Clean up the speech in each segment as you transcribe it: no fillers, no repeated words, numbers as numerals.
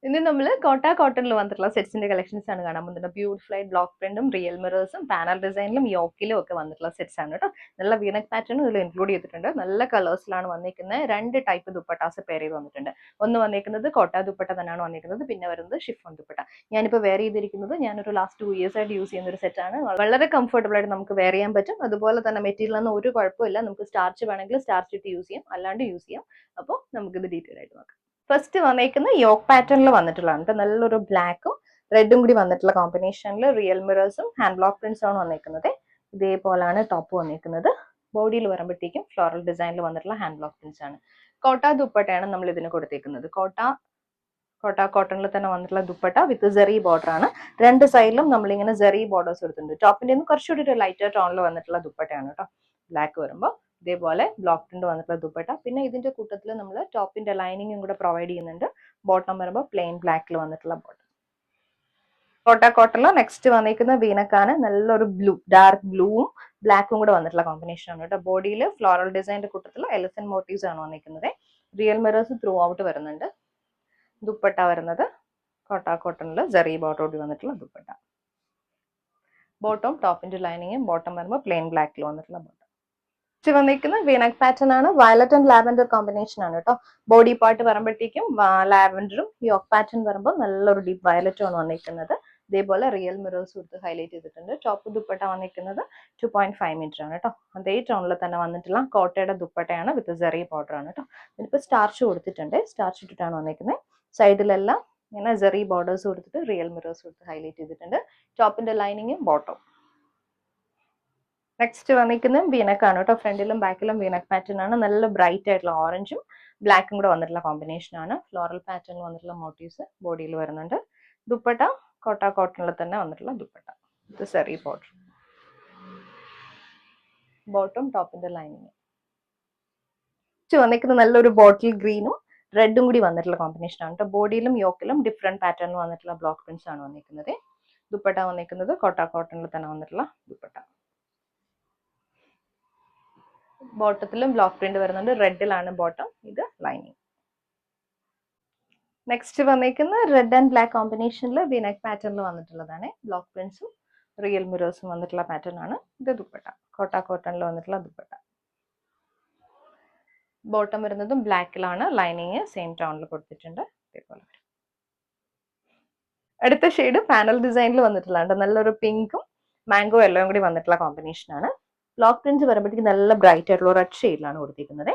ഇന്ന് നമ്മൾ കോട്ട കോട്ടണിൽ വന്നിട്ടുള്ള സെറ്റ്സിന്റെ കളക്ഷൻസ് ആണ് കാണാൻ പോകുന്നത്. ബ്യൂട്ടിഫുൾ ആയിട്ട് ബ്ലോക്ക് പ്രിന്റും റിയൽ മിറേഴ്സും പാനൽ ഡിസൈനിലും യോക്കിലും ഒക്കെ വന്നിട്ടുള്ള സെറ്റ്സ് ആണ് കേട്ടോ. നല്ല വീനക് പാറ്റേണും ഇതിൽ ഇൻക്ലൂഡ് ചെയ്തിട്ടുണ്ട്. നല്ല കളേഴ്സിലാണ് വന്നിരിക്കുന്നത്. 2 ടൈപ്പ് ദുപ്പട്ടാസ് പെയർ ചെയ്ത് വന്നിട്ടുണ്ട്. ഒന്ന് വന്നിരിക്കുന്നത് കോട്ട ദുപ്പട്ട തന്നെയാണ് വന്നിരിക്കുന്നത്. പിന്നെ വരുന്നത് ഷിഫോൺ ദുപ്പട്ട. ഞാനിപ്പോൾ വെയർ ചെയ്തിരിക്കുന്നത് ഞാനൊരു ലാസ്റ്റ് 2 years ആയിട്ട് യൂസ് ചെയ്യുന്ന ഒരു സെറ്റാണ്. വളരെ കംഫർട്ടബിൾ ആയിട്ട് നമുക്ക് വെയർ ചെയ്യാൻ പറ്റും. അതുപോലെ തന്നെ മെറ്റീരിയലൊന്നും ഒരു കുഴപ്പമില്ല. നമുക്ക് സ്റ്റാർച്ച് വേണമെങ്കിൽ സ്റ്റാർച്ച് ഇട്ട് യൂസ് ചെയ്യാം, അല്ലാണ്ട് യൂസ് ചെയ്യാം. അപ്പോൾ നമുക്കിത് ഡീറ്റെയിൽ ആയിട്ട് നോക്കാം. ഫസ്റ്റ് വന്നേക്കുന്ന യോക്ക് പാറ്റേണിൽ വന്നിട്ടുള്ളതാണ്. നല്ലൊരു ബ്ലാക്കും റെഡും കൂടി വന്നിട്ടുള്ള കോമ്പിനേഷനിൽ റിയൽ മിറേഴ്സും ഹാൻഡ് ബ്ലോക്ക് പ്രിന്റ്സ് ആണ് വന്നിരിക്കുന്നത്. ഇതേപോലാണ് ടോപ്പ് വന്നിരിക്കുന്നത്. ബോഡിയിൽ വരുമ്പോഴത്തേക്കും ഫ്ലോറൽ ഡിസൈനിൽ വന്നിട്ടുള്ള ഹാൻഡ് ബ്ലോക്ക് പ്രിന്റ്സ് ആണ്. കോട്ട ദുപ്പട്ടയാണ് നമ്മൾ ഇതിന് കൊടുത്തേക്കുന്നത്. കോട്ട കോട്ടണിൽ തന്നെ വന്നിട്ടുള്ള ദുപ്പട്ട വിത്ത് സെറി ബോർഡർ ആണ്. 2 സൈഡിലും നമ്മളിങ്ങനെ സെറി ബോർഡേഴ്സ് കൊടുത്തിട്ടുണ്ട്. ടോപ്പിന്റെ നിന്ന് കുറച്ചുകൂടി ഒരു ലൈറ്റർ ടോണിൽ വന്നിട്ടുള്ള ദുപ്പട്ടയാണ് കേട്ടോ. ബ്ലാക്ക് വരുമ്പോൾ ഇതേപോലെ ബ്ലോക്ക് പ്രിന്റ് വന്നിട്ടുള്ള ദുപ്പട്ട. പിന്നെ ഇതിന്റെ കൂട്ടത്തിൽ നമ്മൾ ടോപ്പിന്റെ ലൈനിങ്ങും കൂടെ പ്രൊവൈഡ് ചെയ്യുന്നുണ്ട്. ബോട്ടം വരുമ്പോൾ പ്ലെയിൻ ബ്ലാക്കിൽ വന്നിട്ടുള്ള ബോട്ടം. കോട്ട കോട്ടണിൽ നെക്സ്റ്റ് വന്നിരിക്കുന്ന വീനക്കാണ്. നല്ലൊരു ബ്ലൂ, ഡാർക്ക് ബ്ലൂവും ബ്ലാക്കും കൂടെ വന്നിട്ടുള്ള കോമ്പിനേഷൻ ആണ് കേട്ടോ. ബോഡിയിൽ ഫ്ലോറൽ ഡിസൈനിന്റെ കൂട്ടത്തിൽ എലിഫന്റ് മോട്ടീവ്സ് ആണ് വന്നിരിക്കുന്നത്. റിയൽ മിറേഴ്സ് ത്രൂ ഔട്ട് വരുന്നുണ്ട്. ദുപ്പട്ട വരുന്നത് കോട്ട കോട്ടണിൽ സെറി ബോർഡറോട് വന്നിട്ടുള്ള ദുപ്പട്ട. ബോട്ടം ടോപ്പിന്റെ ലൈനിങ്ങും ബോട്ടം വരുമ്പോൾ പ്ലെയിൻ ബ്ലാക്കിൽ വന്നിട്ടുള്ള ബോട്ടം. വന്നിരിക്കുന്ന വീനക് പാറ്റേൺ ആണ്. വയലറ്റ് ആൻഡ് ലാവൻഡർ കോമ്പിനേഷൻ ആണ് കേട്ടോ. ബോഡി പാർട്ട് വരുമ്പോഴത്തേക്കും ലാവൻഡറും യോക്ക് പാറ്റേൺ വരുമ്പോൾ നല്ലൊരു ഡീപ്പ് വയലറ്റും ആണ് വന്നിരിക്കുന്നത്. ഇതേപോലെ റിയൽ മിറേഴ്സ് കൊടുത്ത് ഹൈലൈറ്റ് ചെയ്തിട്ടുണ്ട്. ടോപ്പ് ദുപ്പട്ട വന്നിരിക്കുന്നത് 2.5 മീറ്റർ ആണ് കേട്ടോ. അതേ ടോണിൽ തന്നെ വന്നിട്ടുള്ള കോട്ടയുടെ ദുപ്പട്ടയാണ് വിത്ത് സെറി ബോർഡർ ആണ് കേട്ടോ. ഇതിപ്പോൾ സ്റ്റാർച്ച് കൊടുത്തിട്ടുണ്ട്. സ്റ്റാർച്ച് ഇട്ടിട്ടാണ് വന്നിരിക്കുന്നത്. സൈഡിലെല്ലാം ഇങ്ങനെ സെറി ബോർഡേഴ്സ് കൊടുത്തിട്ട് റിയൽ മിറേഴ്സ് കൊടുത്ത് ഹൈലൈറ്റ് ചെയ്തിട്ടുണ്ട്. ടോപ്പിന്റെ ലൈനിങ്ങും ബോട്ടം. നെക്സ്റ്റ് വന്നിരിക്കുന്നത് വീനക്കാണ് കേട്ടോ. ഫ്രണ്ടിലും ബാക്കിലും വീനക്ക് പാറ്റേൺ ആണ്. നല്ല ബ്രൈറ്റ് ആയിട്ടുള്ള ഓറഞ്ചും ബ്ലാക്കും കൂടെ വന്നിട്ടുള്ള കോമ്പിനേഷൻ ആണ്. ഫ്ലോറൽ പാറ്റേൺ വന്നിട്ടുള്ള മോട്ടീവ്സ് ബോഡിയിൽ വരുന്നുണ്ട്. ദുപ്പട്ട കോട്ട കോട്ടണിൽ തന്നെ വന്നിട്ടുള്ള ദുപ്പട്ട ഇത് സെറി ബോർഡർ. ബോട്ടം ടോപ്പിന്റെ ലൈനിങ്. വന്നിരിക്കുന്നത് നല്ലൊരു ബോട്ടിൽ ഗ്രീനും റെഡും കൂടി വന്നിട്ടുള്ള കോമ്പിനേഷൻ ആണ് കേട്ടോ. ബോഡിയിലും യോക്കിലും ഡിഫറെന്റ് പാറ്റേൺ വന്നിട്ടുള്ള ബ്ലോക്ക് പ്രിന്റ്സ് ആണ് വന്നിരിക്കുന്നത്. ദുപ്പട്ട വന്നിരിക്കുന്നത് കോട്ട കോട്ടണിൽ തന്നെ വന്നിട്ടുള്ള ദുപ്പട്ട. ബോട്ടത്തിലും ബ്ലോക്ക് പ്രിന്റ് വരുന്നുണ്ട്. റെഡിലാണ് ബോട്ടം, ഇത് ലൈനിങ്. നെക്സ്റ്റ് വന്നിരിക്കുന്ന റെഡ് ആൻഡ് ബ്ലാക്ക് കോമ്പിനേഷനിൽ വിനക് പാറ്റേണിൽ വന്നിട്ടുള്ളതാണ്. ബ്ലോക്ക് പ്രിന്റ്സും റിയൽ മിറേഴ്സും വന്നിട്ടുള്ള പാറ്റേൺ ആണ്. ഇത് ദുപ്പട്ട കോട്ട കോട്ടണിൽ വന്നിട്ടുള്ള ദുപ്പട്ട. ബോട്ടം വരുന്നതും ബ്ലാക്കിലാണ്. ലൈനിങ് സെയിം ടോണിൽ കൊടുത്തിട്ടുണ്ട്. ഇതേപോലെ അടുത്ത ഷെയ്ഡ് പാനൽ ഡിസൈനിൽ വന്നിട്ടുള്ളതാണ്. നല്ലൊരു പിങ്കും മാംഗോ യെല്ലോയും കൂടി വന്നിട്ടുള്ള കോമ്പിനേഷൻ ആണ്. ബ്ലോക്ക് പ്രിന്റ്സ് വരുമ്പോഴത്തേക്ക് നല്ല ബ്രൈറ്റ് ആയിട്ടുള്ള റെഡ് ഷെയ്ഡിലാണ് കൊടുത്തിരിക്കുന്നത്.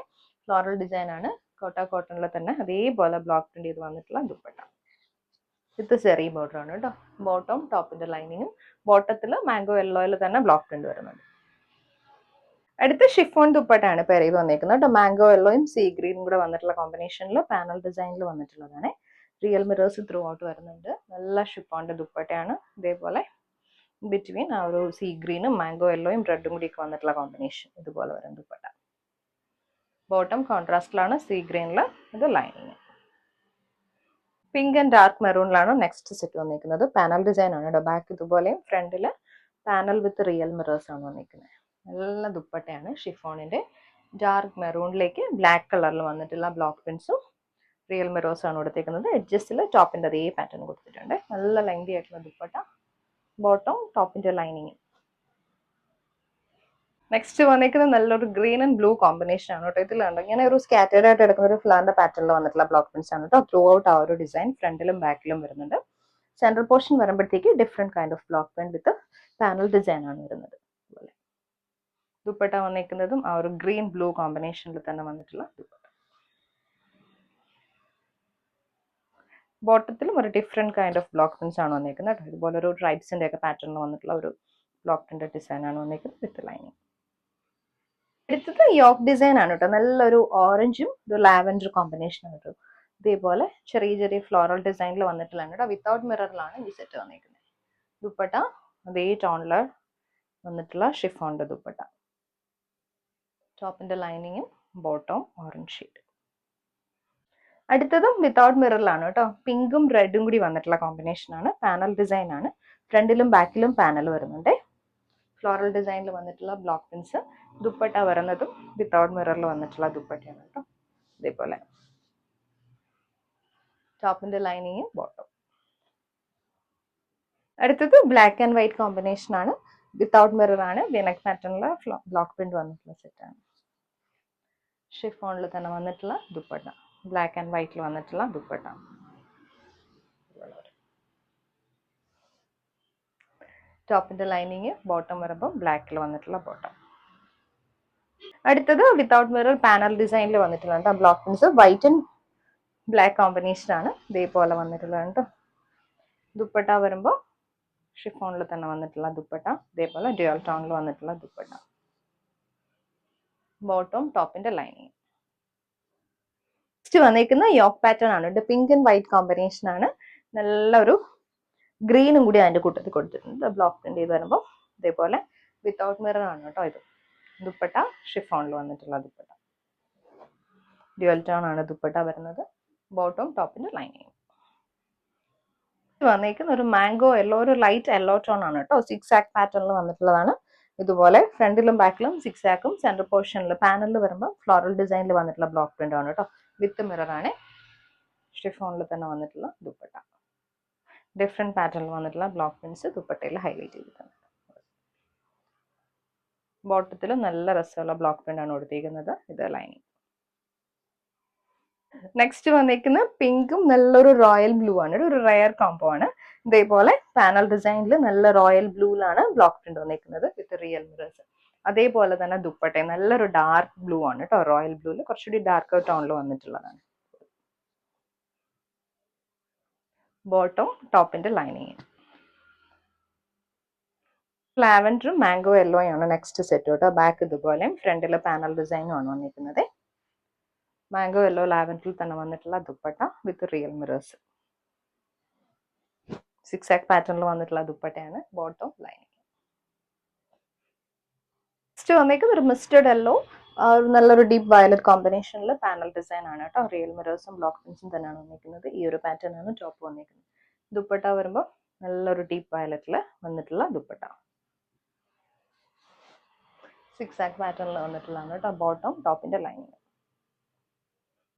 ഫ്ലോറൽ ഡിസൈൻ ആണ്. കോട്ട കോട്ടണിൽ തന്നെ അതേപോലെ ബ്ലോക്ക് പ്രിന്റ് ചെയ്ത് വന്നിട്ടുള്ള ദുപ്പട്ട വിത്ത് സെറി ബോർഡർ ആണ് കേട്ടോ. ബോട്ടം ടോപ്പിന്റെ ലൈനിങ്ങും ബോട്ടത്തിൽ മാംഗോ യെല്ലോയിൽ തന്നെ ബ്ലോക്ക് പ്രിന്റ് വരുന്നുണ്ട്. അടുത്ത ഷിഫോൺ ദുപ്പട്ടയാണ് പെയർ ചെയ്ത് വന്നിരിക്കുന്നത് കേട്ടോ. മാംഗോ യെല്ലോയും സീ ഗ്രീനും കൂടെ വന്നിട്ടുള്ള കോമ്പിനേഷനിൽ പാനൽ ഡിസൈനിൽ വന്നിട്ടുള്ളതാണ്. റിയൽ മിറേഴ്സ് ത്രൂ ഔട്ട് വരുന്നുണ്ട്. നല്ല ഷിഫോണിന്റെ ദുപ്പട്ടയാണ്. ഇതേപോലെ ബിറ്റ്വീൻ ആ ഒരു സീ ഗ്രീനും മാംഗോ യെല്ലോയും റെഡും കൂടി ഒക്കെ വന്നിട്ടുള്ള കോമ്പിനേഷൻ ഇതുപോലെ വരും ദുപ്പട്ട. ബോട്ടം കോൺട്രാസ്റ്റിലാണ്, സീ ഗ്രീനിൽ ഇത് ലൈനിങ്. പിങ്ക് ആൻഡ് ഡാർക്ക് മെറൂണിലാണ് നെക്സ്റ്റ് സെറ്റ് വന്നിരിക്കുന്നത്. പാനൽ ഡിസൈൻ ആണ് കേട്ടോ. ബാക്ക് ഇതുപോലെയും ഫ്രണ്ടിൽ പാനൽ വിത്ത് റിയൽ മിറേഴ്സ് ആണ് വന്നിരിക്കുന്നത്. നല്ല ദുപ്പട്ടയാണ്. ഷിഫോണിന്റെ ഡാർക്ക് മെറൂണിലേക്ക് ബ്ലാക്ക് കളറിൽ വന്നിട്ടുള്ള ബ്ലോക്ക് പ്രിന്റ്സും റിയൽ മിറേഴ്സ് ആണ് കൊടുത്തേക്കുന്നത്. എഡ്ജസ്റ്റിൽ ടോപ്പിന്റെ അതേ പാറ്റേൺ കൊടുത്തിട്ടുണ്ട്. നല്ല ലെങ്തി ആയിട്ടുള്ള ദുപ്പട്ട. ബോട്ടം ടോപ്പിന്റെ ലൈനിങ്. നെക്സ്റ്റ് വന്നിരിക്കുന്നത് നല്ലൊരു ഗ്രീൻ ആൻഡ് ബ്ലൂ കോമ്പിനേഷൻ ആണ് കേട്ടോ. ഇതിലുണ്ട് ഇങ്ങനെ ഒരു സ്കാറ്റേഡ് ആയിട്ട് എടുക്കുന്ന ഒരു ഫ്ലവറിന്റെ പാറ്റേണിൽ വന്നിട്ടുള്ള ബ്ലോക്ക് പ്രിന്റ്സ് ആണ് കേട്ടോ. ത്രൂ ഔട്ട് ആ ഒരു ഡിസൈൻ ഫ്രണ്ടിലും ബാക്കിലും വരുന്നുണ്ട്. സെൻട്രൽ പോർഷൻ വരുമ്പോഴത്തേക്ക് different kind of block print with panel design ആണ് വരുന്നത്. ദുപ്പട്ട വന്നിരിക്കുന്നതും ആ ഒരു ഗ്രീൻ ബ്ലൂ കോമ്പിനേഷനിൽ തന്നെ വന്നിട്ടുള്ള ദുപ്പട്ട. ബോട്ടത്തിലും ഒരു different kind of block prints ആണ് വന്നിരിക്കുന്നത്. ഇതുപോലെ ഒരു ട്രൈബ്സിന്റെ ഒക്കെ പാറ്റേണിൽ വന്നിട്ടുള്ള ഒരു ബ്ലോക്ക് പ്രിന്റ് ഡിസൈൻ ആണ് വന്നിരിക്കുന്നത് വിത്ത് ലൈനിങ്. അടുത്തത് യോക്ക് ഡിസൈൻ ആണ് കേട്ടോ. നല്ലൊരു ഓറഞ്ചും ഒരു ലാവൻഡർ കോമ്പിനേഷൻ ആണ് കേട്ടോ. ഇതേപോലെ ചെറിയ ചെറിയ ഫ്ലോറൽ ഡിസൈനിൽ വന്നിട്ടുള്ളതാണ് കേട്ടോ. വിത്തൗട്ട് മിററിലാണ് ഈ സെറ്റ് വന്നിരിക്കുന്നത്. ദുപ്പട്ട അതേ ടോണിൽ വന്നിട്ടുള്ള ഷിഫോണിന്റെ ദുപ്പട്ട. ടോപ്പിന്റെ ലൈനിങ്ങും ബോട്ടം ഓറഞ്ച് ഷെയ്ഡ്. അടുത്തതും വിത്തൗട്ട് മിററിലാണ് കേട്ടോ. പിങ്കും റെഡും കൂടി വന്നിട്ടുള്ള കോമ്പിനേഷൻ ആണ്. പാനൽ ഡിസൈൻ ആണ്. ഫ്രണ്ടിലും ബാക്കിലും പാനൽ വരുന്നുണ്ട്. ഫ്ലോറൽ ഡിസൈനിൽ വന്നിട്ടുള്ള ബ്ലോക്ക് പ്രിന്റ്സ്. ദുപ്പട്ട വരുന്നതും വിത്തൗട്ട് മിററിൽ വന്നിട്ടുള്ള ദുപ്പട്ടയാണ് കേട്ടോ. ഇതേപോലെ ടോപ്പിന്റെ ലൈനിങ് ബോട്ടം. അടുത്തത് ബ്ലാക്ക് ആൻഡ് വൈറ്റ് കോമ്പിനേഷൻ ആണ്, വിത്തൗട്ട് മിറർ ആണ്, വിനക് പാറ്റേണിലെ ബ്ലോക്ക് പ്രിന്റ് വന്നിട്ടുള്ള സെറ്റാണ്. ഷിഫോണിൽ തന്നെ വന്നിട്ടുള്ള ദുപ്പട്ട, ബ്ലാക്ക് ആൻഡ് വൈറ്റിൽ വന്നിട്ടുള്ള ദുപ്പട്ട. ടോപ്പിന്റെ ലൈനിങ് ബോട്ടം വരുമ്പോൾ ബ്ലാക്കിൽ വന്നിട്ടുള്ള ബോട്ടം. അടുത്തത് വിത്തൗട്ട് മിറർ പാനൽ ഡിസൈനിൽ വന്നിട്ടുള്ള block prints, white and black combination ആണ്, ഇതേപോലെ വന്നിട്ടുള്ളത് കേട്ടോ. ദുപ്പട്ട വരുമ്പോൾ ഷിഫോണിൽ തന്നെ വന്നിട്ടുള്ള ദുപ്പട്ട, ഇതേപോലെ ഡ്യുവൽ ടോണിൽ വന്നിട്ടുള്ള ദുപ്പട്ട. ബോട്ടം ടോപ്പിന്റെ ലൈനിങ്. നെക്സ്റ്റ് വന്നിരിക്കുന്ന യോക്ക് പാറ്റേൺ ആണ്, ഇത് പിങ്ക് ആൻഡ് വൈറ്റ് കോമ്പിനേഷൻ ആണ്, നല്ലൊരു ഗ്രീനും കൂടി അതിന്റെ കൂട്ടത്തിൽ കൊടുത്തിട്ടുണ്ട്. ബ്ലോക്ക് പ്രിന്റ് ചെയ്ത് വരുമ്പോൾ ഇതേപോലെ വിത്തൗട്ട് മിറർ ആണ് കേട്ടോ ഇത്. ദുപ്പട്ട ഷിഫോണിൽ വന്നിട്ടുള്ള ദുപ്പട്ട, ഡ്യുവൽ ടോൺ ആണ് ദുപ്പട്ട വരുന്നത്. ബോട്ടം ടോപ്പിന്റെ ലൈനിങ്. വന്നിരിക്കുന്ന ഒരു മാംഗോ യെല്ലോ, ഒരു ലൈറ്റ് യെല്ലോ ടോൺ ആണ് കേട്ടോ. സിക്സ് ആക്ക് പാറ്റേണിൽ വന്നിട്ടുള്ളതാണ്. ഇതുപോലെ ഫ്രണ്ടിലും ബാക്കിലും സിക്സ് ആക്കും, സെൻട്രൽ പോർഷനിൽ പാനലിൽ വരുമ്പോൾ ഫ്ലോറൽ ഡിസൈനിൽ വന്നിട്ടുള്ള ബ്ലോക്ക് പ്രിന്റ് ആണ് കേട്ടോ. വിത്ത് മിറർ ആണ്. ഷിഫോണിൽ തന്നെ വന്നിട്ടുള്ള ദുപ്പട്ട, ഡിഫറെന്റ് പാറ്റേണിൽ വന്നിട്ടുള്ള ബ്ലോക്ക് പ്രിന്റ്സ് ദുപ്പട്ടയിൽ ഹൈലൈറ്റ് ചെയ്തിട്ടുണ്ട്. ബോട്ടത്തിലും നല്ല രസമുള്ള ബ്ലോക്ക് പ്രിന്റ് ആണ് കൊടുത്തിരിക്കുന്നത്. ഇത് ലൈനിങ്. നെക്സ്റ്റ് വന്നിരിക്കുന്ന പിങ്കും നല്ലൊരു റോയൽ ബ്ലൂ ആണ്, ഒരു റയർ കോംബോ ആണ്. ഇതേപോലെ പാനൽ ഡിസൈനിൽ നല്ല റോയൽ ബ്ലൂയിലാണ് ബ്ലോക്ക് പ്രിന്റ് വന്നിരിക്കുന്നത് വിത്ത് റിയൽ മിറേഴ്സ്. അതേപോലെ തന്നെ ദുപ്പട്ട നല്ലൊരു ഡാർക്ക് ബ്ലൂ ആണ് കേട്ടോ, റോയൽ ബ്ലൂവിൽ കുറച്ചുകൂടി ഡാർക്ക് ടോണിൽ വന്നിട്ടുള്ളതാണ്. ബോട്ടം ടോപ്പിന്റെ ലൈനിങ്. ലാവൻഡറും മാംഗോ യെല്ലോ ആണ് നെക്സ്റ്റ് സെറ്റ് കേട്ടോ. ബാക്ക് ഇതുപോലെ ഫ്രണ്ടിലെ പാനൽ ഡിസൈനും ആണ് വന്നിരിക്കുന്നത്. മാംഗോ യെല്ലോ ലാവൻഡറിൽ തന്നെ വന്നിട്ടുള്ള ദുപ്പട്ട വിത്ത് റിയൽ മിറേഴ്സ്, സിക്സ് ആക്ക് പാറ്റേണിൽ വന്നിട്ടുള്ള ദുപ്പട്ടയാണ്. Bottom lining. നെക്സ്റ്റ് വന്നേക്കുന്നത് ഒരു മിസ്റ്റേഡ് യെല്ലോ, നല്ലൊരു ഡീപ്പ് വയലറ്റ് കോമ്പിനേഷനിൽ പാനൽ ഡിസൈൻ ആണ് കേട്ടോ. റിയൽ മിറേഴ്സും ബ്ലോക്ക് പ്രിന്റ്സും തന്നെയാണ് വന്നിരിക്കുന്നത്. ഈ ഒരു പാറ്റേൺ ആണ് ടോപ്പ് വന്നിരിക്കുന്നത്. ദുപ്പട്ട വരുമ്പോൾ നല്ലൊരു ഡീപ്പ് വയലറ്റിൽ വന്നിട്ടുള്ള ദുപ്പട്ട, സിക്സ് ആക്ക് പാറ്റേണിൽ വന്നിട്ടുള്ളതാണ് കേട്ടോ. ബോട്ടം ടോപ്പിന്റെ ലൈനിങ്.